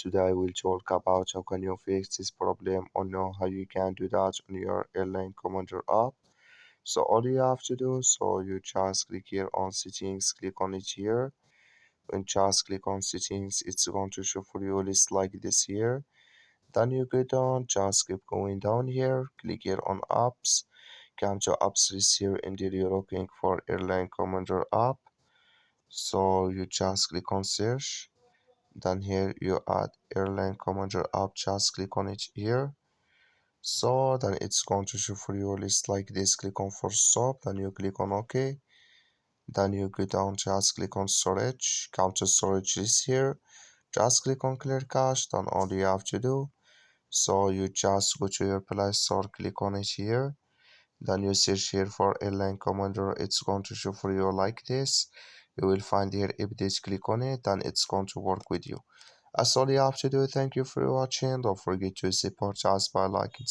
Today we'll talk about how can you fix this problem or know how you can do that on your Airline Commander app. So all you have to do, so you just click here on settings, click on it here. When just click on settings, it's going to show for you a list like this here. Then you go down, just keep going down here, click here on apps, come to apps list here and then you're looking for Airline Commander app. So you just click on search. Then here you add Airline Commander app, just click on it here. So then it's going to show for you a list like this. Click on for stop, then you click on OK. Then you go down, just click on storage, come to storage list here. Just click on clear cache, then all you have to do. So you just go to your Play Store, click on it here. Then you search here for Airline Commander. It's going to show for you like this. You will find here update, click on it, then it's going to work with you. That's all you have to do. Thank you for watching. Don't forget to support us by liking.